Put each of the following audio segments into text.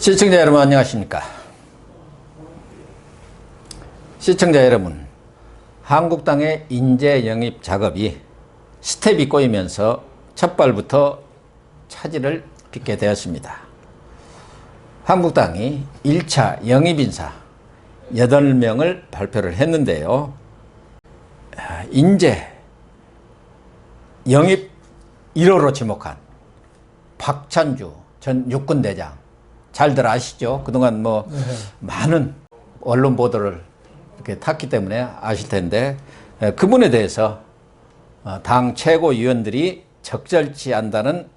시청자 여러분 안녕하십니까. 시청자 여러분, 한국당의 인재 영입 작업이 스텝이 꼬이면서 첫 발부터 차질을 빚게 되었습니다. 한국당이 1차 영입인사 8명을 발표를 했는데요. 인재 영입 1호로 지목한 박찬주 전 육군대장, 잘들 아시죠? 그동안 많은 언론 보도를 이렇게 탔기 때문에 아실 텐데, 그분에 대해서 당 최고위원들이 적절치 않다는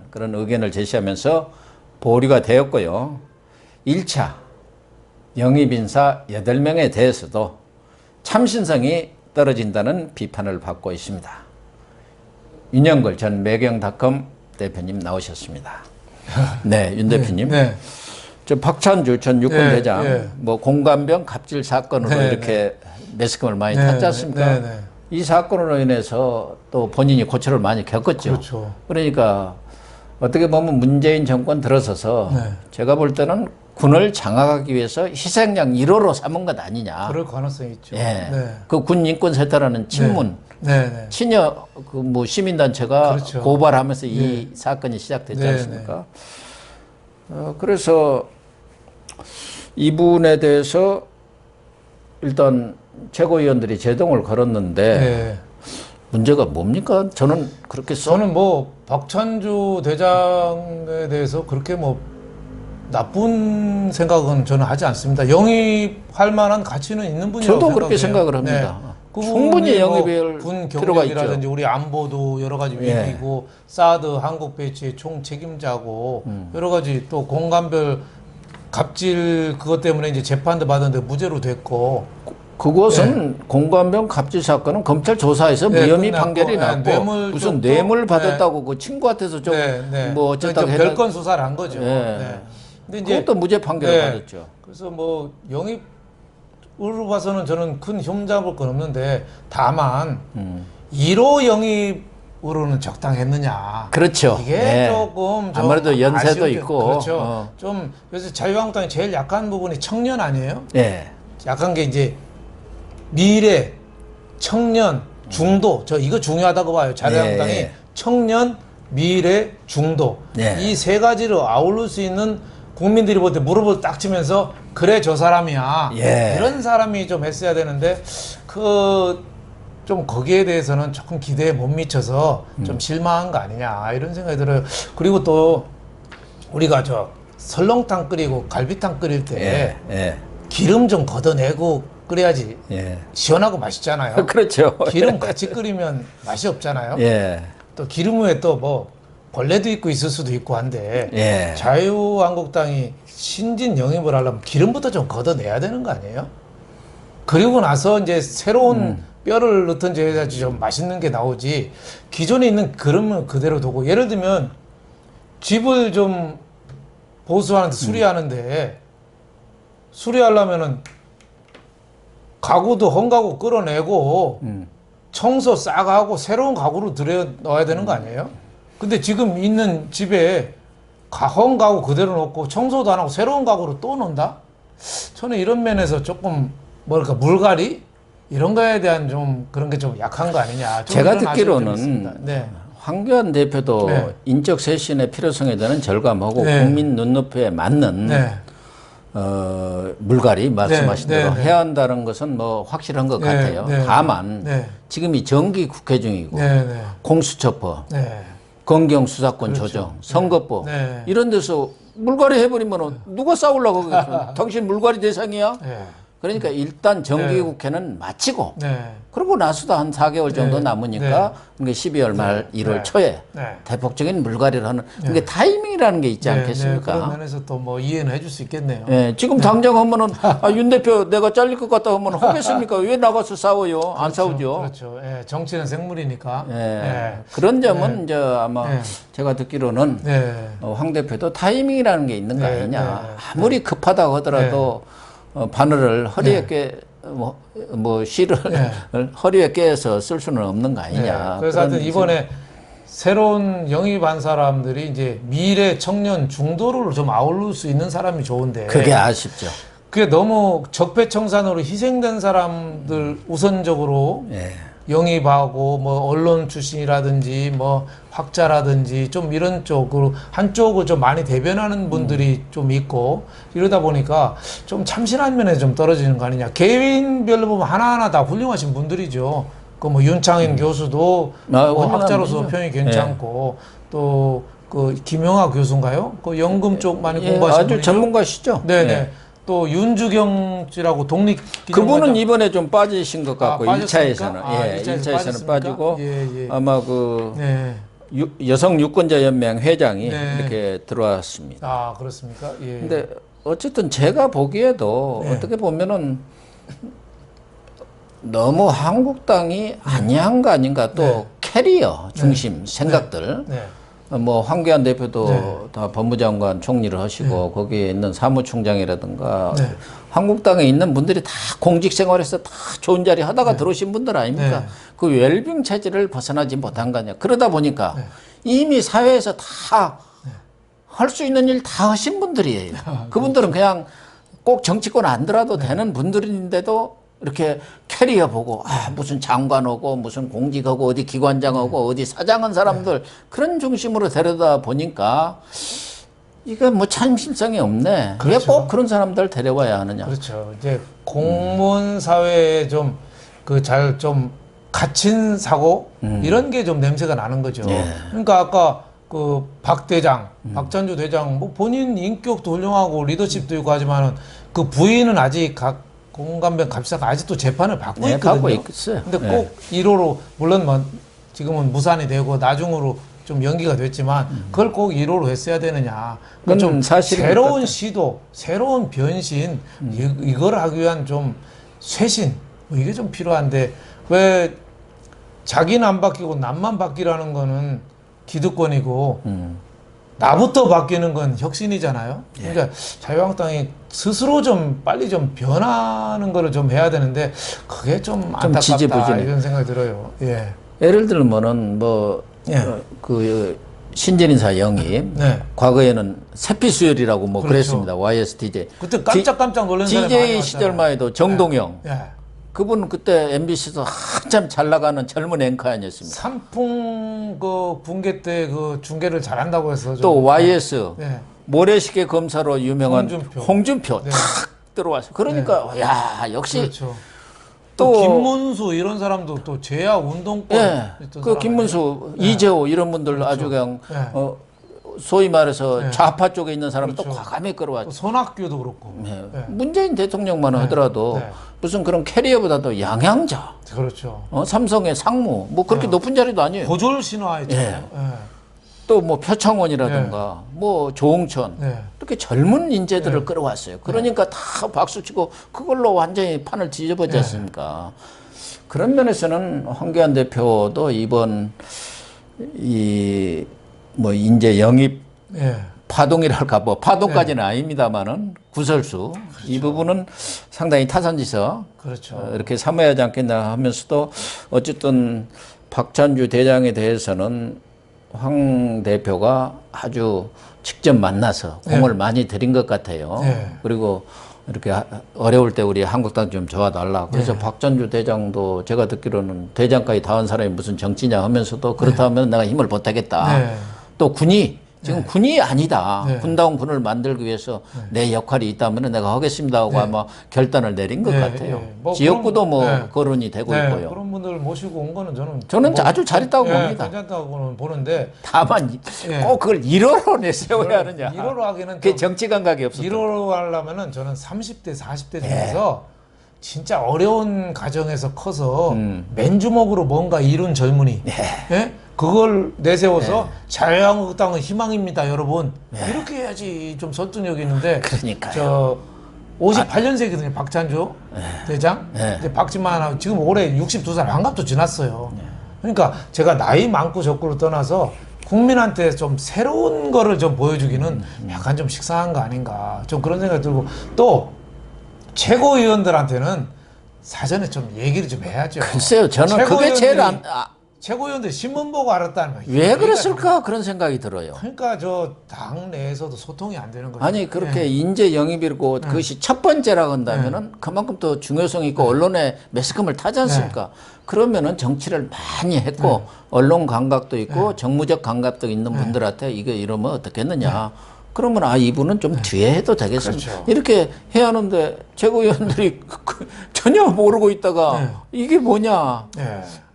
그런 의견을 제시하면서 보류가 되었고요. 1차 영입인사 8명에 대해서도 참신성이 떨어진다는 비판을 받고 있습니다. 윤영걸 전 매경닷컴 대표님 나오셨습니다. 네, 윤 대표님. 네. 저 박찬주 전 육군대장, 공관병 갑질 사건으로 이렇게 매스컴을 많이 탔지 않습니까? 이 사건으로 인해서 또 본인이 고초를 많이 겪었죠. 그렇죠. 그러니까 어떻게 보면 문재인 정권 들어서서 제가 볼 때는 군을 장악하기 위해서 희생양 1호로 삼은 것 아니냐. 그럴 가능성이 있죠. 그 군 인권 세타라는 친문, 친여 시민단체가 그렇죠. 고발하면서 이 사건이 시작됐지 않습니까? 그래서 이분에 대해서 일단 최고위원들이 제동을 걸었는데 문제가 뭡니까? 저는 그렇게 저는 박찬주 대장에 대해서 그렇게 나쁜 생각은 저는 하지 않습니다. 영입할 만한 가치는 있는 분이라고 저도 생각해요. 그렇게 생각을 합니다. 충분히 영입할 군 필요가 경력이라든지 있죠. 우리 안보도 여러 가지 위기고 사드 한국 배치의 총 책임자고 여러 가지 또 공간별 갑질 그것 때문에 이제 재판도 받았는데 무죄로 됐고, 그것은 공관병 갑질 사건은 검찰 조사에서 무혐의 판결이 났고 무슨 뇌물 받았다고 그 친구한테서 좀 어쨌다고 해서 별건 수사를 한 거죠. 근데 이제 그것도 무죄 판결을 받았죠. 그래서 영입으로 봐서는 저는 큰 혐잡을 건 없는데, 다만 1호 영입으로는 적당했느냐. 그렇죠. 이게 조금 아무래도 연세도 아쉬운 있고. 그렇죠. 좀 그래서 자유한국당이 제일 약한 부분이 청년 아니에요? 약한 게 이제 미래, 청년, 중도. 저 이거 중요하다고 봐요. 자유한국당이 청년, 미래, 중도. 이 세 가지를 아우를 수 있는, 국민들이 볼 때 무릎을 딱 치면서 그래 저 사람이야. 이런 사람이 좀 했어야 되는데 좀 거기에 대해서는 조금 기대에 못 미쳐서 좀 실망한 거 아니냐 이런 생각이 들어요. 그리고 또 우리가 설렁탕 끓이고 갈비탕 끓일 때 기름 좀 걷어내고 끓여야지 시원하고 맛있잖아요. 그렇죠. 기름 같이 끓이면 맛이 없잖아요. 또 기름 위에 또 벌레도 있고 있을 수도 있고 한데 자유한국당이 신진 영입을 하려면 기름부터 좀 걷어내야 되는 거 아니에요? 그리고 나서 이제 새로운 뼈를 넣든지 해야지 좀 맛있는 게 나오지, 기존에 있는 그릇은 그대로 두고, 예를 들면 집을 좀 보수하는데 수리하려면은 가구도 헌가구 끌어내고 청소 싹 하고 새로운 가구로 들여 넣어야 되는 거 아니에요? 근데 지금 있는 집에 헌가구 그대로 놓고 청소도 안 하고 새로운 가구로 또 넣는다? 저는 이런 면에서 조금 물갈이? 이런 거에 대한 좀 그런 게 좀 약한 거 아니냐. 제가 듣기로는 황교안 대표도 인적 쇄신의 필요성에 대한 절감하고 국민 눈높이에 맞는 물갈이 말씀하신 대로 해야 한다는 것은 확실한 것 같아요. 다만 지금 이 정기 국회 중이고 공수처법, 검경수사권 조정, 선거법 이런 데서 물갈이 해버리면 누가 싸우려고 그러겠어. 당신 물갈이 대상이야? 그러니까 일단 정기국회는 마치고 그러고 나서도 한 4개월 정도 남으니까 12월 말 1월 초에 대폭적인 물갈이를 하는, 그게 타이밍이라는 게 있지 않겠습니까? 그런 면에서 또 이해는 해줄 수 있겠네요. 지금 당장 하면은 윤 대표 내가 잘릴 것 같다 하면 하겠습니까? 왜 나가서 싸워요? 안 싸우죠. 그렇죠. 정치는 생물이니까. 그런 점은 이제 아마 제가 듣기로는 황 대표도 타이밍이라는 게 있는 거 아니냐. 아무리 급하다고 하더라도 바늘을 허리에 실을 허리에 깨서 쓸 수는 없는 거 아니냐. 그래서 하여튼 이번에 새로운 영입한 사람들이 이제 미래 청년 중도를 좀 아우를 수 있는 사람이 좋은데 그게 아쉽죠. 그게 너무 적폐청산으로 희생된 사람들 우선적으로 예. 영입하고 뭐 언론 출신이라든지 뭐 학자라든지 좀 이런 쪽으로 한쪽을 좀 많이 대변하는 분들이 좀 있고 이러다 보니까 좀 참신한 면에 좀 떨어지는 거 아니냐. 개인별로 보면 하나하나 다 훌륭하신 분들이죠. 그 뭐 윤창현 교수도 뭐 학자로서 평이 괜찮고 또 그 김영하 교수인가요? 그 연금 쪽 많이 공부하신 아주 분이죠? 전문가시죠. 네네. 또 윤주경 씨라고 독립 그분은 이번에 좀 빠지신 것 같고 빠졌습니까? 1차에서는 1차에서는 빠지고 예. 아마 그 네. 여성 유권자 연맹 회장이 네. 이렇게 들어왔습니다. 아 그렇습니까? 예. 근데 어쨌든 제가 보기에도 네. 어떻게 보면은 너무 한국당이 안이한 거 아닌가. 또 네. 캐리어 중심 생각들. 네. 뭐 황교안 대표도 네. 다 법무장관 총리를 하시고 거기에 있는 사무총장이라든가 네. 한국당에 있는 분들이 다 공직 생활에서 다 좋은 자리 하다가 들어오신 분들 아닙니까? 네. 그 웰빙 체질을 벗어나지 못한 거냐. 그러다 보니까 이미 사회에서 다 할 수 있는 일 다 하신 분들이에요. 그분들은 그냥 꼭 정치권 안 들어도 되는 분들인데도 이렇게 캐리어 보고 무슨 장관 오고 무슨 공직하고 어디 기관장하고 어디 사장한 사람들 그런 중심으로 데려다 보니까 이게 뭐 참신성이 없네. 그렇죠. 왜 꼭 그런 사람들 데려와야 하느냐. 그렇죠. 이제 공무원 사회에 좀 그 잘 좀 갇힌 사고 이런 게 좀 냄새가 나는 거죠. 예. 그러니까 아까 그 박 대장, 박찬주 대장 뭐 본인 인격도 훌륭하고 리더십도 있고 하지만은 그 부인은 아직 공감변 갑자기 아직도 재판을 받고 네, 있거든요. 받고 있어요. 근데 꼭 1호로 물론 뭐 지금은 무산이 되고 나중으로 좀 연기가 됐지만 그걸 꼭 1호로 했어야 되느냐. 그건 좀 사실인 것 새로운 같아요. 시도, 새로운 변신 이걸 하기 위한 좀 쇄신 뭐 이게 좀 필요한데 왜 자기는 안 바뀌고 남만 바뀌라는 거는 기득권이고 나부터 바뀌는 건 혁신이잖아요. 그러니까 자유한국당이 스스로 좀 빨리 좀 변하는 거를 좀 해야 되는데 그게 좀 안타깝다 지지부진해. 이런 생각이 들어요. 예. 예를 들면은 뭐 예. 그 신진인사 영입 네. 과거에는 세피수열이라고 뭐 그렇죠. 그랬습니다. YSTJ. 그때 깜짝 놀란 사람이 많이 DJ 왔잖아요. 시절만 해도 정동영. 예. 그분 그때 MBC에서 한참 잘 나가는 젊은 앵커 아니었습니까? 삼풍 그 붕괴 때 그 중계를 잘한다고 해서 좀- 또 YS 네. 모래시계 검사로 유명한 홍준표. 홍준표 네. 탁 들어왔어요. 그러니까 야 역시 그렇죠. 또 또 김문수 이런 사람도 또 제야 운동권 예, 있던 그 사람 김문수, 아니에요? 이재호 이런 분들 아주 그냥 네. 소위 말해서 네. 좌파 쪽에 있는 사람을 또 그렇죠. 과감히 또 끌어왔죠. 손학규도 그렇고 예. 네. 문재인 대통령만 하더라도 네. 무슨 그런 캐리어보다도 양양자, 그렇죠. 삼성의 상무, 뭐 그렇게 네. 높은 자리도 아니에요. 고졸 신화했잖아요. 또 뭐 표창원이라든가 뭐 조홍천 네. 이렇게 젊은 인재들을 끌어왔어요. 그러니까 다 박수치고 그걸로 완전히 판을 뒤집어지 않습니까? 그런 면에서는 황교안 대표도 이번 이 뭐 인재 영입 예. 파동이랄까 뭐 파동까지는 아닙니다만은 구설수 이 부분은 상당히 타산지서 그렇죠. 이렇게 삼아야 하지 않겠나 하면서도 어쨌든 박찬주 대장에 대해서는 황 대표가 아주 직접 만나서 공을 많이 들인 것 같아요. 네. 그리고 이렇게 어려울 때 우리 한국당 좀 도와달라. 그래서 박찬주 대장도 제가 듣기로는 대장까지 닿은 사람이 무슨 정치냐 하면서도 그렇다면 내가 힘을 보태겠다. 네. 또 군이 지금 군이 아니다. 네. 군다운 군을 만들기 위해서 내 역할이 있다면 내가 하겠습니다 하고 아마 결단을 내린 것 네, 같아요. 네. 뭐 지역구도 그런- 뭐 네. 거론이 되고 네, 있고요. 그런 분들을 모시고 온 거는 저는 아주 잘했다고 예, 봅니다. 괜찮다고는 보는데 다만 예. 꼭 그걸 1호로 내세워야 하느냐. 1호로 하기는 그게 좀 정치 감각이 없었다. 1호로 하려면은 저는 30대, 40대 중에서 진짜 어려운 가정에서 커서 맨주먹으로 뭔가 이룬 젊은이. 예? 그걸 내세워서 자유한국당은 희망입니다, 여러분. 이렇게 해야지 좀 설득력 있는데. 그러니까요. 저 58년생이거든요, 박찬주 대장. 네. 이제 박지만하고 지금 올해 62살 환갑도 지났어요. 그러니까 제가 나이 많고 적고를 떠나서 국민한테 좀 새로운 거를 좀 보여주기는 약간 좀 식상한 거 아닌가. 좀 그런 생각이 들고 또 최고위원들한테는 사전에 좀 얘기를 좀 해야죠. 글쎄요, 저는 그게 제일 최고위원들이 신문 보고 알았다는 거예요. 왜 그랬을까 그런 생각이 들어요. 그러니까 저 당 내에서도 소통이 안 되는 거죠. 아니 그렇게 인재 영입이고 그것이 첫 번째라고 한다면은 그만큼 또 중요성 있고 언론에 매스컴을 타지 않습니까? 그러면은 정치를 많이 했고 언론 감각도 있고 정무적 감각도 있는 분들한테 이거 이러면 어떻겠느냐. 그러면 아 이분은 좀 뒤에 해도 되겠습니다. 그렇죠. 이렇게 해야 하는데 최고위원들이 전혀 모르고 있다가 이게 뭐냐.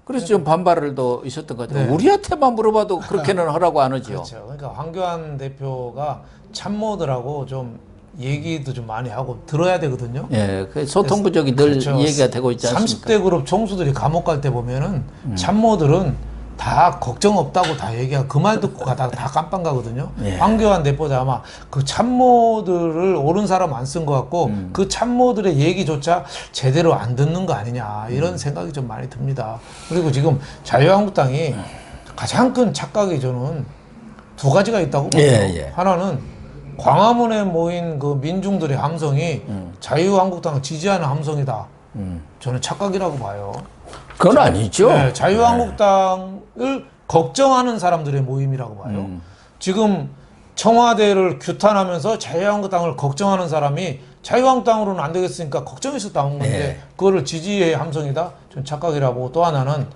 그래서 좀 반발을 더 있었던 것 같아요. 우리한테만 물어봐도 그렇게는 하라고 안 하죠. 그렇죠. 그러니까 황교안 대표가 참모들하고 좀 얘기도 좀 많이 하고 들어야 되거든요. 예, 그 소통 부족이 늘 그렇죠. 얘기가 되고 있지 않습니까? 30대 그룹 총수들이 감옥 갈 때 보면은 참모들은 다 걱정 없다고 다 얘기하고 그 말 듣고 가다가 다 깜빵 가거든요. 황교안 대표도 아마 그 참모들을 옳은 사람 안 쓴 것 같고 그 참모들의 얘기조차 제대로 안 듣는 거 아니냐 이런 생각이 좀 많이 듭니다. 그리고 지금 자유한국당이 가장 큰 착각이 저는 두 가지가 있다고 봐요. 하나는 광화문에 모인 그 민중들의 함성이 자유한국당을 지지하는 함성이다. 저는 착각이라고 봐요. 그건 아니죠. 자유한국당을 걱정하는 사람들의 모임이라고 봐요. 지금 청와대를 규탄하면서 자유한국당을 걱정하는 사람이 자유한국당으로는 안 되겠으니까 걱정해서 나온 건데 그거를 지지의 함성이다? 전 착각이라고 보고 또 하나는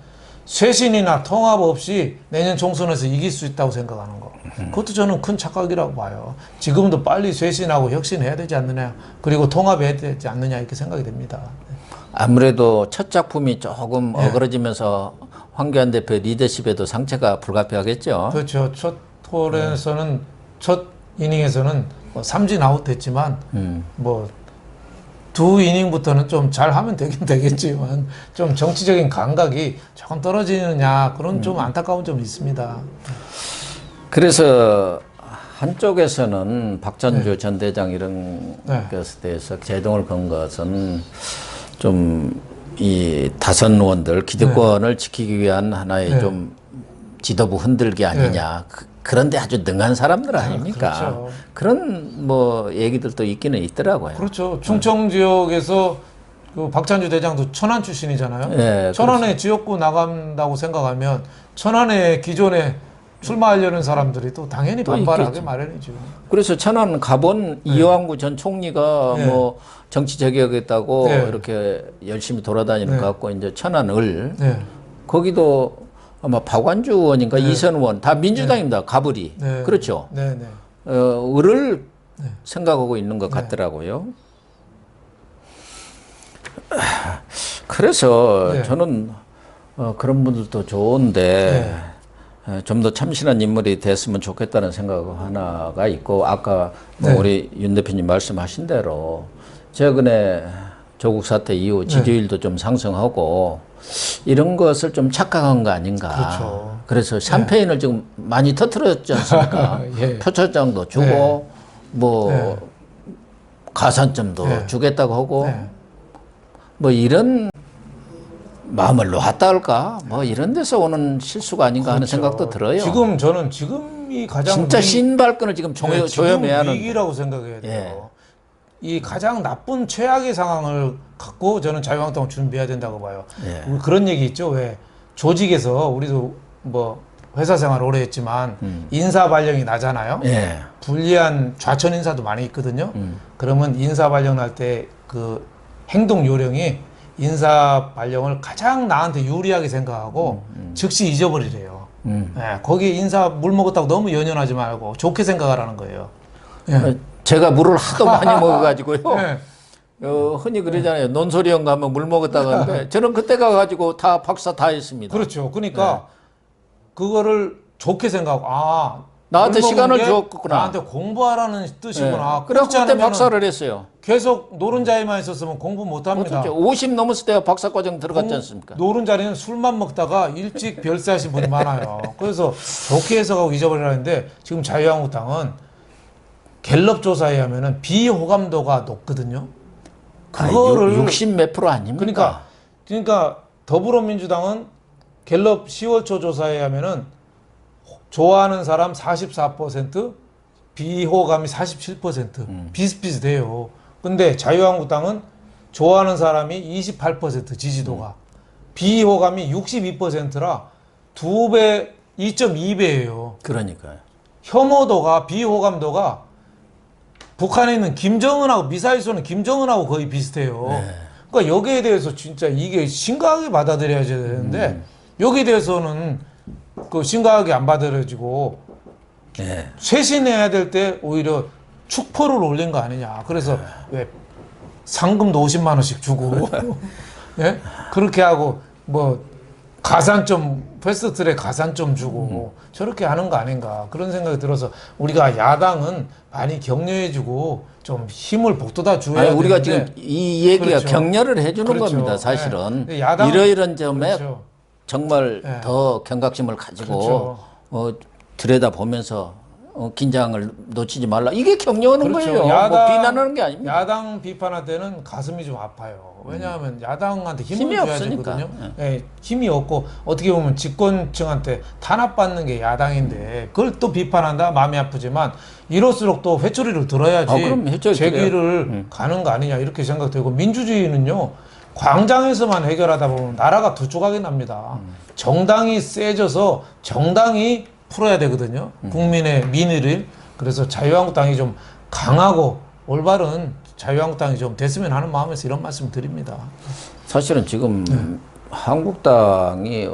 쇄신이나 통합 없이 내년 총선에서 이길 수 있다고 생각하는 거. 그것도 저는 큰 착각이라고 봐요. 지금도 빨리 쇄신하고 혁신해야 되지 않느냐. 그리고 통합해야 되지 않느냐 이렇게 생각이 됩니다. 아무래도 첫 작품이 조금 어그러지면서 황교안 대표 리더십에도 상처가 불가피하겠죠. 그렇죠. 첫 홀에서는 첫 이닝에서는 뭐 삼진 아웃 됐지만 뭐 두 이닝부터는 좀 잘하면 되긴 되겠지만 좀 정치적인 감각이 조금 떨어지느냐 그런 좀 안타까운 점이 있습니다. 그래서 한쪽에서는 박찬주 전 대장 이런 것에 대해서 제동을 건 것은 좀 이 다선 의원들 기득권을 지키기 위한 하나의 좀 지도부 흔들기 아니냐. 그런데 아주 능한 사람들 아닙니까? 그렇죠. 그런 뭐 얘기들도 있기는 있더라고요. 그렇죠. 충청 지역에서 그 박찬주 대장도 천안 출신이잖아요. 천안에 지역구 나간다고 생각하면 천안에 기존에 출마하려는 사람들이 또 당연히 반발하게 마련이죠. 그래서 천안 가본 이완구 전 총리가 뭐 정치 재개하겠다고 이렇게 열심히 돌아다니는 것 같고 이제 천안을 거기도 아마 박완주 의원인가 이선 의원 다 민주당입니다. 가불이 그렇죠. 을을 생각하고 있는 것 같더라고요. 그래서 저는 그런 분들도 좋은데 좀 더 참신한 인물이 됐으면 좋겠다는 생각 하나가 있고 아까 뭐 우리 윤 대표님 말씀하신 대로 최근에 조국 사태 이후 지지율도 좀 상승하고 이런 것을 좀 착각한 거 아닌가. 그렇죠. 그래서 샴페인을 지금 많이 터뜨렸지 않습니까? 표창장도 주고 뭐 가산점도 주겠다고 하고 뭐 이런 마음을 놓았다 할까? 뭐 이런 데서 오는 실수가 아닌가 하는 생각도 들어요. 지금 저는 지금이 가장 진짜 신발끈을 지금 조여매야 하는 위기라고 생각해야 돼요. 이 가장 나쁜 최악의 상황을 갖고 저는 자유한국당을 준비해야 된다고 봐요. 그런 얘기 있죠. 왜 조직에서 우리도 뭐 회사 생활 오래 했지만 인사 발령이 나잖아요. 불리한 좌천 인사도 많이 있거든요. 그러면 인사 발령날 때 그 행동 요령이 인사 발령을 가장 나한테 유리하게 생각하고 즉시 잊어버리래요. 거기에 인사 물 먹었다고 너무 연연하지 말고 좋게 생각하라는 거예요. 제가 물을 하도 많이 먹어가지고요. 흔히 그러잖아요. 논소리형 가면 물 먹었다고 하는데 저는 그때 가가지고 다 박사 다 했습니다. 그렇죠. 그러니까 그거를 좋게 생각하고 나한테 시간을 주었구나. 나한테 공부하라는 뜻이구나. 그래서 그때 박사를 했어요. 계속 노른자리만 있었으면 공부 못합니다. 50 넘었을 때 박사과정 들어갔지 않습니까? 노른자리는 술만 먹다가 일찍 별세하신 분이 많아요. 그래서 좋게 해석하고 잊어버리라는데 지금 자유한국당은 갤럽 조사에 하면은 비호감도가 높거든요. 그거를 60 몇 프로 아닙니까? 그러니까 더불어민주당은 갤럽 10월 초 조사에 하면은 좋아하는 사람 44%, 비호감이 47%, 비슷비슷해요. 근데 자유한국당은 좋아하는 사람이 28% 지지도가, 비호감이 62%라 2배, 2.2배예요. 그러니까요. 혐오도가, 비호감도가 북한에 있는 김정은하고 미사일 쏘는 김정은하고 거의 비슷해요. 네. 그러니까 여기에 대해서 진짜 이게 심각하게 받아들여야 되는데 여기에 대해서는 그 심각하게 안 받아들여지고 네. 쇄신해야 될 때 오히려 축포를 올린 거 아니냐. 그래서 왜 상금도 50만 원씩 주고 예? 그렇게 하고 뭐 가산점 패스트트랙 가산점 주고 저렇게 하는 거 아닌가 그런 생각이 들어서 우리가 야당은 많이 격려해주고 좀 힘을 북돋아 줘야 되는데 우리가 지금 이 얘기가 그렇죠. 격려를 해주는 그렇죠. 겁니다. 사실은 네. 야당, 이러이런 점에 그렇죠. 정말 네. 더 경각심을 가지고 그렇죠. 들여다 보면서 긴장을 놓치지 말라. 이게 격려하는 그렇죠. 거예요. 뭐 비난하는 게 아닙니다. 야당 비판할 때는 가슴이 좀 아파요. 왜냐하면 야당한테 힘을 힘이 줘야 없으니까. 되거든요. 네, 힘이 없고 어떻게 보면 집권층한테 탄압받는 게 야당인데 그걸 또 비판한다 마음이 아프지만 이럴수록 또 회초리를 들어야지 그럼 회초리 제기를 가는 거 아니냐 이렇게 생각되고 민주주의는요. 광장에서만 해결하다 보면 나라가 두 조각이 납니다. 정당이 세져서 정당이 풀어야 되거든요. 국민의 민의를. 그래서 자유한국당이 좀 강하고 올바른 자유한국당이 좀 됐으면 하는 마음에서 이런 말씀 드립니다. 사실은 지금 한국당이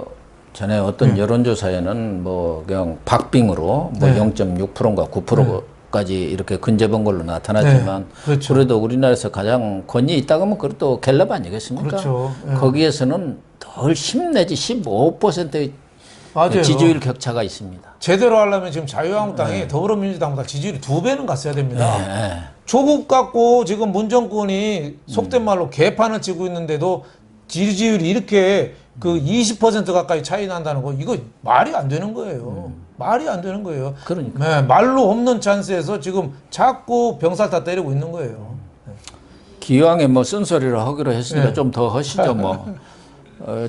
전에 어떤 여론조사에는 뭐 그냥 박빙으로 뭐 0.6%인가 9%까지 이렇게 근접한 걸로 나타났지만 그렇죠. 그래도 우리나라에서 가장 권위 있다고 하면 그것도 갤럽 아니겠습니까? 그렇죠. 거기에서는 덜 10 내지 15%의 맞아요. 지지율 격차가 있습니다. 제대로 하려면 지금 자유한국당이 더불어민주당보다 지지율이 2배는 갔어야 됩니다. 네. 조국 갖고 지금 문정권이 속된 말로 개판을 치고 있는데도 지지율이 이렇게 그 20% 가까이 차이 난다는 거 이거 말이 안 되는 거예요. 말이 안 되는 거예요. 그러니까. 네, 말로 없는 찬스에서 지금 자꾸 병살타 때리고 있는 거예요. 기왕에 뭐 쓴소리를 하기로 했으니까 네. 좀 더 하시죠 뭐.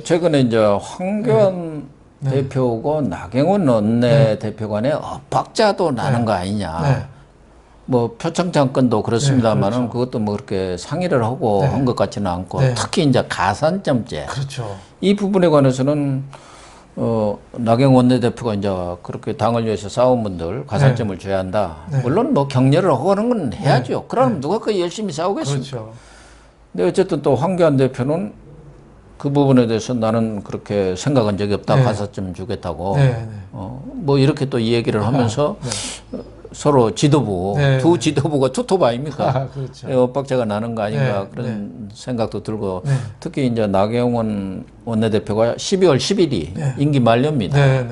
최근에 이제 황교안 대표고 나경원 원내대표 간에 엇박자도 나는 거 아니냐. 네. 뭐 표창장권도 그렇습니다만은 그렇죠. 그것도 뭐 그렇게 상의를 하고 한 것 같지는 않고 특히 이제 가산점제 그렇죠. 이 부분에 관해서는 나경원 원내대표가 이제 그렇게 당을 위해서 싸운 분들 가산점을 줘야 한다. 물론 뭐 격려를 하고 하는 건 해야죠. 그럼 누가 그 열심히 싸우겠습니까? 그렇죠. 근데 어쨌든 또 황교안 대표는 그 부분에 대해서 나는 그렇게 생각한 적이 없다. 가산점 주겠다고. 뭐 이렇게 또 이 얘기를 하면서 서로 지도부, 두 지도부가 투톱 아닙니까? 그렇죠. 엇박자가 나는 거 아닌가 그런 생각도 들고 특히 이제 나경원 원내대표가 12월 10일이 임기 만료입니다.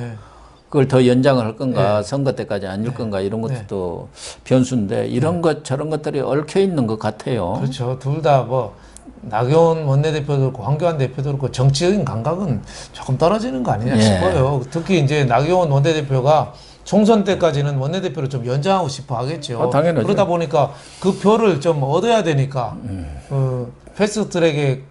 그걸 더 연장을 할 건가 선거 때까지 안 줄 건가 이런 것도 또 변수인데 이런 것 저런 것들이 얽혀 있는 것 같아요. 그렇죠. 둘 다 뭐 나경원 원내대표도 그렇고 황교안 대표도 그렇고 정치적인 감각은 조금 떨어지는 거 아니냐 싶어요. 특히 이제 나경원 원내대표가 총선 때까지는 원내대표를 좀 연장하고 싶어 하겠죠. 당연하죠. 그러다 보니까 그 표를 좀 얻어야 되니까 패스트트랙에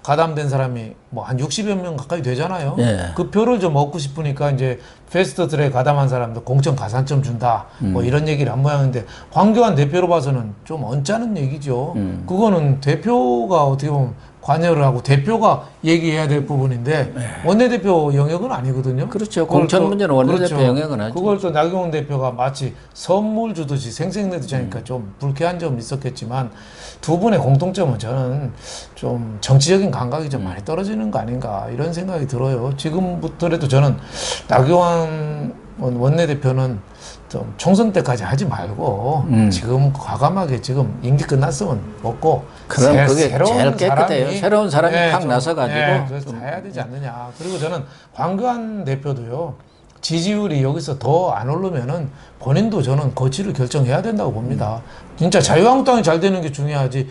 가담된 사람이 뭐 한 60여 명 가까이 되잖아요. 그 표를 좀 얻고 싶으니까 이제 패스트트랙에 가담한 사람들 공천 가산점 준다. 뭐 이런 얘기를 한 모양인데 황교안 대표로 봐서는 좀 언짢은 얘기죠. 그거는 대표가 어떻게 보면 관여를 하고 대표가 얘기해야 될 부분인데 원내대표 영역은 아니거든요. 그렇죠. 공천 문제는 원내대표 영역은 아니죠. 그걸 또 나경원 대표가 마치 선물 주듯이 생색내듯이 하니까 좀 불쾌한 점은 있었겠지만 두 분의 공통점은 저는 좀 정치적인 감각이 좀 많이 떨어지는 거 아닌가 이런 생각이 들어요. 지금부터라도 저는 나경원 원내대표는 좀 총선 때까지 하지 말고 지금 과감하게 지금 임기 끝났으면 먹고 그럼 그게 새로운 제일 깨끗해요. 새로운 사람이 팍 나서가지고 그래서 해야 되지 않느냐. 그리고 저는 황교안 대표도요. 지지율이 여기서 더 안 오르면은 본인도 저는 거취를 결정해야 된다고 봅니다. 진짜 자유한국당이 잘 되는 게 중요하지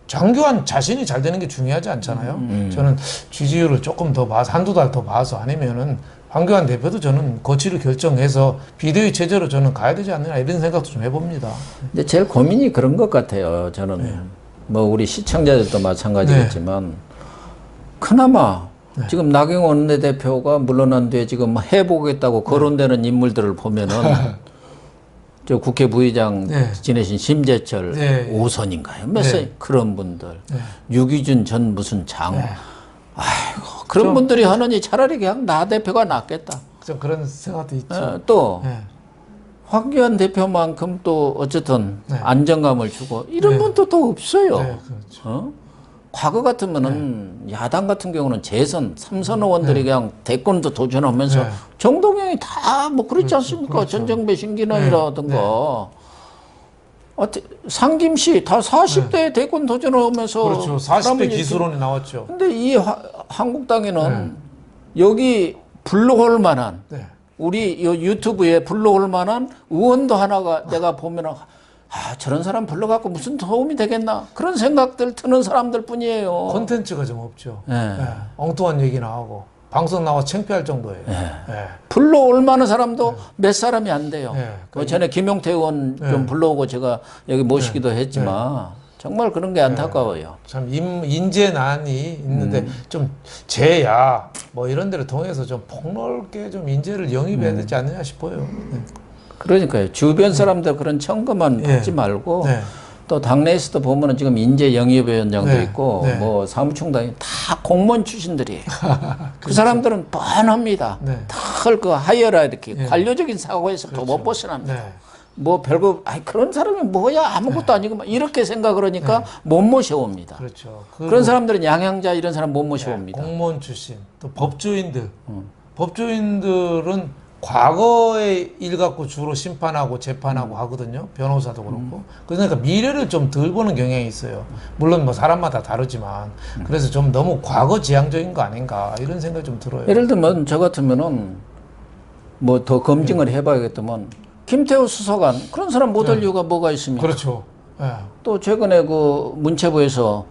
장교안 자신이 잘 되는 게 중요하지 않잖아요. 저는 지지율을 조금 더 봐서 한두 달 더 봐서 아니면은 황교안 대표도 저는 거취를 결정해서 비대위 체제로 저는 가야 되지 않느냐 이런 생각도 좀 해봅니다. 근데 제일 고민이 그런 것 같아요. 저는 뭐 우리 시청자들도 마찬가지겠지만 그나마 지금 나경원 원내대표가 물러난 뒤에 지금 해보겠다고 거론되는 인물들을 보면은 저 국회 부의장 지내신 심재철 오선인가요? 몇 살? 그런 분들. 유기준 전 무슨 장. 아이고 그런 분들이 하느니 차라리 그냥 나 대표가 낫겠다. 좀 그런 생각도 있죠. 또 황교안 대표만큼 또 어쨌든 안정감을 주고 이런 분도 또 없어요. 그렇죠. 과거 같으면은 야당 같은 경우는 재선, 삼선 의원들이 그냥 대권도 도전하면서 정동영이 다 뭐 그렇지 않습니까? 그렇죠. 전정배 신기남이라든가 상김씨 다 40대 대권 도전하면서 그렇죠. 40대 기수론이 나왔죠. 근데 이 한국당에는 여기 불러올 만한 우리 유튜브에 불러올 만한 의원도 하나가 내가 보면은 저런 사람 불러갖고 무슨 도움이 되겠나 그런 생각들 드는 사람들 뿐이에요. 콘텐츠가 좀 없죠. 엉뚱한 얘기 나오고 방송 나와 창피할 정도예요. 불러올 만한 사람도 몇 사람이 안 돼요. 전에 김용태 의원 좀 불러오고 제가 여기 모시기도 했지만 정말 그런 게 안타까워요. 참 인재난이 있는데 좀 제야 뭐 이런 데를 통해서 좀 폭넓게 좀 인재를 영입해야 되지 않느냐 싶어요. 그러니까요. 주변 사람들 그런 청구만 받지 말고 또 당내에서도 보면은 지금 인재 영입위원장도 있고 뭐 사무총장이 다 공무원 출신들이에요. 그 사람들은 뻔합니다. 다 그 하이어라 이렇게 관료적인 사고에서 또 못 벗어납니다. 뭐 별거 그런 사람이 뭐야 아무것도 아니고 막 이렇게 생각을 하니까 못 모셔옵니다. 그렇죠. 그런 사람들은 양양자 이런 사람 못 모셔옵니다. 공무원 출신 또 법조인들 법조인들은 과거의 일 갖고 주로 심판하고 재판하고 하거든요. 변호사도 그렇고. 그러니까 미래를 좀 덜 보는 경향이 있어요. 물론 뭐 사람마다 다르지만 그래서 좀 너무 과거 지향적인 거 아닌가 이런 생각이 좀 들어요. 예를 들면 저 같으면은 뭐 더 검증을 해봐야겠다면 김태우 수사관 그런 사람 못 할 이유가 뭐가 있습니까? 그렇죠. 또 최근에 그 문체부에서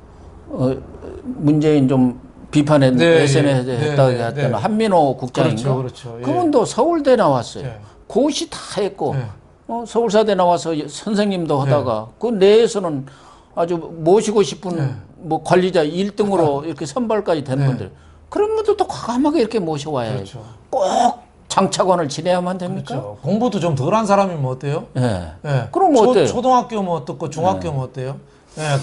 문재인 좀 비판했 SNS에 했다고 했던 한민호 국장인가? 그렇죠. 그분도 서울대 나왔어요. 고시 다 했고 서울사대 나와서 선생님도 하다가 그 내에서는 아주 모시고 싶은 뭐 관리자 1등으로 이렇게 선발까지 된 분들 그런 분들도 과감하게 이렇게 모셔와야 해요. 꼭 장차관을 지내야만 됩니까? 그렇죠. 공부도 좀 덜한 사람이면 어때요? 그럼 뭐 어때요? 초등학교면 어떻고 중학교면 어때요?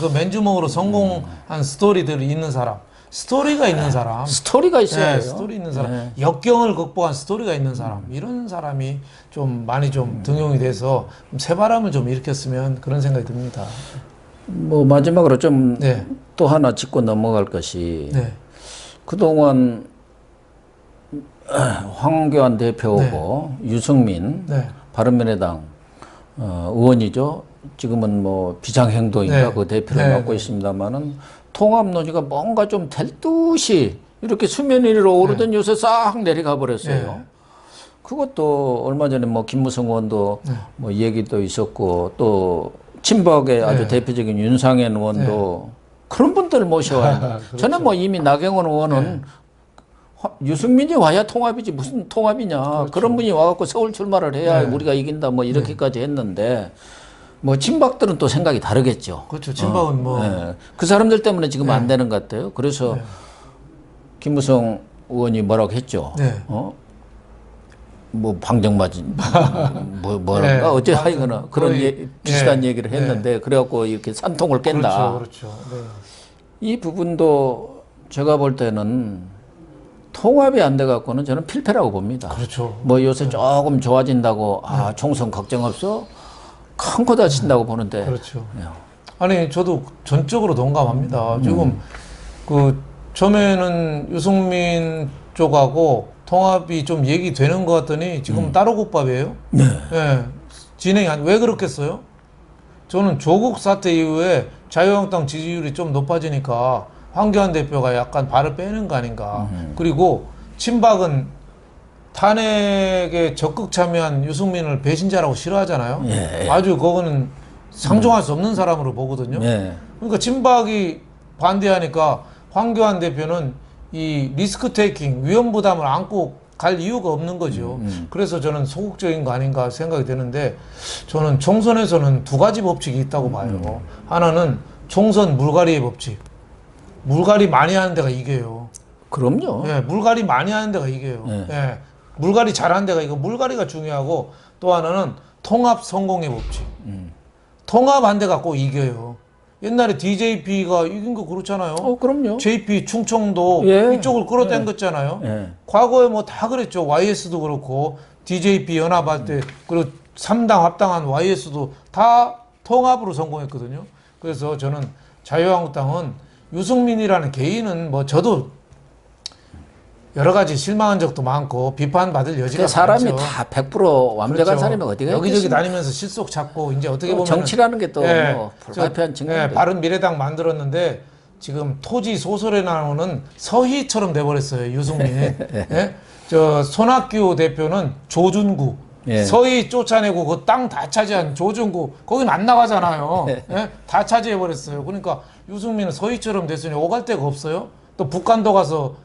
그 맨주먹으로 성공한 스토리들이 있는 사람. 스토리가 있는 사람. 스토리가 있어요. 스토리 있는 사람. 역경을 극복한 스토리가 있는 사람. 이런 사람이 좀 많이 좀 등용이 돼서 새바람을 좀 일으켰으면 그런 생각이 듭니다. 뭐 마지막으로 좀 또 하나 짚고 넘어갈 것이 그동안 황교안 대표고 유승민 바른미래당 의원이죠. 지금은 뭐 비상행동인가 그 대표를 맡고 있습니다만은 통합 논의가 뭔가 좀 될 듯이 이렇게 수면 위로 오르던 요새 싹 내려가 버렸어요. 그것도 얼마 전에 뭐 김무성 의원도 뭐 얘기도 있었고 또 친박의 아주 대표적인 윤상현 의원도 그런 분들을 모셔와야 돼. 그렇죠. 저는 뭐 이미 나경원 의원은 유승민이 와야 통합이지 무슨 통합이냐. 그렇죠. 그런 분이 와갖고 서울 출마를 해야 우리가 이긴다 뭐 이렇게까지 했는데 뭐 친박들은 또 생각이 다르겠죠. 그렇죠. 친박은 그 사람들 때문에 지금 안 되는 것 같아요. 그래서 김무성 의원이 뭐라고 했죠. 뭐 방정맞은 뭐랄까 어째 하여거나 그런 비슷한 얘기를 했는데 그래갖고 이렇게 산통을 깬다. 그렇죠. 이 부분도 제가 볼 때는 통합이 안 돼 갖고는 저는 필패라고 봅니다. 그렇죠. 뭐 요새 조금 좋아진다고 총선 걱정 없어 큰 거 다친다고 보는데. 그렇죠. 아니 저도 전적으로 동감합니다. 지금 그 처음에는 유승민 쪽하고 통합이 좀 얘기되는 것 같더니 지금 따로 국밥이에요. 진행이 왜 그렇겠어요? 저는 조국 사태 이후에 자유한국당 지지율이 좀 높아지니까 황교안 대표가 약간 발을 빼는 거 아닌가. 그리고 친박은 탄핵에 적극 참여한 유승민을 배신자라고 싫어하잖아요. 아주 그거는 상종할 수 없는 사람으로 보거든요. 그러니까 친박이 반대하니까 황교안 대표는 이 리스크 테이킹, 위험 부담을 안고 갈 이유가 없는 거죠. 그래서 저는 소극적인 거 아닌가 생각이 되는데 저는 총선에서는 두 가지 법칙이 있다고 봐요. 하나는 총선 물갈이의 법칙. 물갈이 많이 하는 데가 이겨요. 그럼요. 물갈이 많이 하는 데가 이겨요. 물갈이 잘하는 데가 이거 물갈이가 중요하고 또 하나는 통합 성공의 법칙. 통합한 데가 꼭 이겨요. 옛날에 DJP가 이긴 거 그렇잖아요. 그럼요. JP 충청도 예. 이쪽을 끌어당겼잖아요. 예. 과거에 뭐 다 그랬죠. YS도 그렇고 DJP 연합할 때 그리고 3당 합당한 YS도 다 통합으로 성공했거든요. 그래서 저는 자유한국당은 유승민이라는 개인은 뭐 저도 여러 가지 실망한 적도 많고 비판받을 여지가 사람이 많죠. 다 100% 완벽한 그렇죠. 사람이 어디가 여기저기 있겠습니까? 다니면서 실속 찾고 이제 어떻게 보면 정치라는 게 또 뭐 불가피한 측면이 바른 미래당 만들었는데 지금 토지 소설에 나오는 서희처럼 돼버렸어요. 유승민이. 예? 저 손학규 대표는 조준구. 예. 서희 쫓아내고 그 땅 다 차지한 조준구 거긴 안 나가잖아요. 예? 다 차지해버렸어요. 그러니까 유승민은 서희처럼 됐으니 오갈 데가 없어요. 또 북한도 가서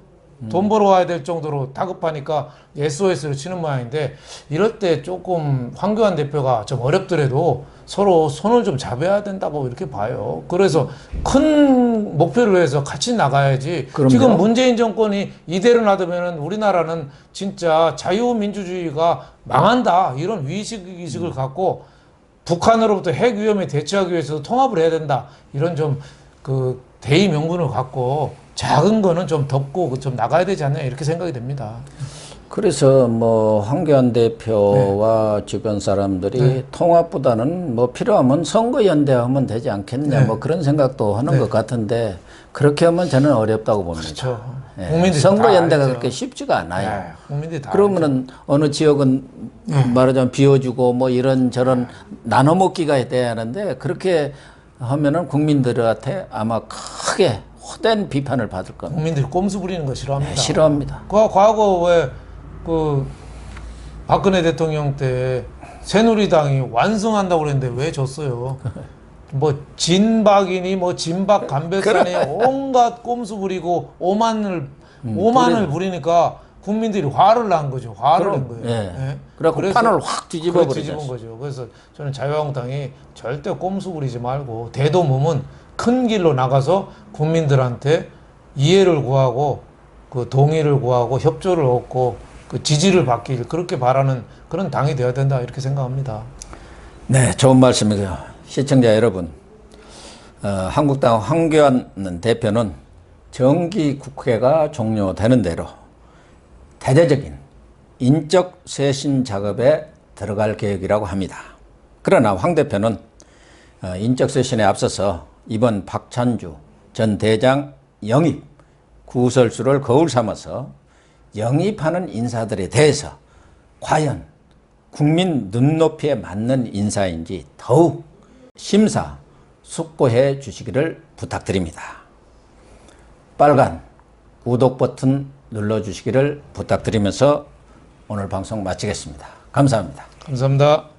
돈 벌어와야 될 정도로 다급하니까 SOS를 치는 모양인데 이럴 때 조금 황교안 대표가 좀 어렵더라도 서로 손을 좀 잡아야 된다고 이렇게 봐요. 그래서 큰 목표를 위해서 같이 나가야지. 그럼요. 지금 문재인 정권이 이대로 놔두면은 우리나라는 진짜 자유민주주의가 망한다. 이런 위식을 갖고 북한으로부터 핵 위험에 대처하기 위해서 통합을 해야 된다. 이런 좀 그 대의 명분을 갖고 작은 거는 좀 덮고 좀 나가야 되지 않냐 이렇게 생각이 됩니다. 그래서 뭐 황교안 대표와 주변 사람들이 통합보다는 뭐 필요하면 선거연대하면 되지 않겠느냐 뭐 그런 생각도 하는 것 같은데 그렇게 하면 저는 어렵다고 봅니다. 그렇죠. 국민들이 선거연대가 그렇게 쉽지가 않아요. 국민들이 다 그러면은 어느 지역은 말하자면 비워주고 뭐 이런 저런 나눠먹기가 돼야 하는데 그렇게 하면은 국민들한테 아마 크게 헛된 비판을 받을 겁니다. 국민들이 꼼수 부리는 거 싫어합니다. 싫어합니다. 과거 왜 그 박근혜 대통령 때 새누리당이 완성한다고 그랬는데 왜 졌어요? 뭐 진박이니 뭐 진박 간별사니 온갖 꼼수 부리고 오만을 부리니까 국민들이 화를 난 거죠. 화를 낸 거예요. 예. 그래서 판을 확 뒤집어 버리죠. 거죠. 그래서 저는 자유한국당이 절대 꼼수 부리지 말고 대도몸은 큰 길로 나가서 국민들한테 이해를 구하고 그 동의를 구하고 협조를 얻고 그 지지를 받길 그렇게 바라는 그런 당이 되어야 된다 이렇게 생각합니다. 네, 좋은 말씀이고요. 시청자 여러분, 한국당 황교안 대표는 정기 국회가 종료되는 대로 대대적인 인적 쇄신 작업에 들어갈 계획이라고 합니다. 그러나 황 대표는 인적 쇄신에 앞서서 이번 박찬주 전 대장 영입 구설수를 거울 삼아서 영입하는 인사들에 대해서 과연 국민 눈높이에 맞는 인사인지 더욱 심사숙고해 주시기를 부탁드립니다. 빨간 구독 버튼 눌러주시기를 부탁드리면서 오늘 방송 마치겠습니다. 감사합니다. 감사합니다.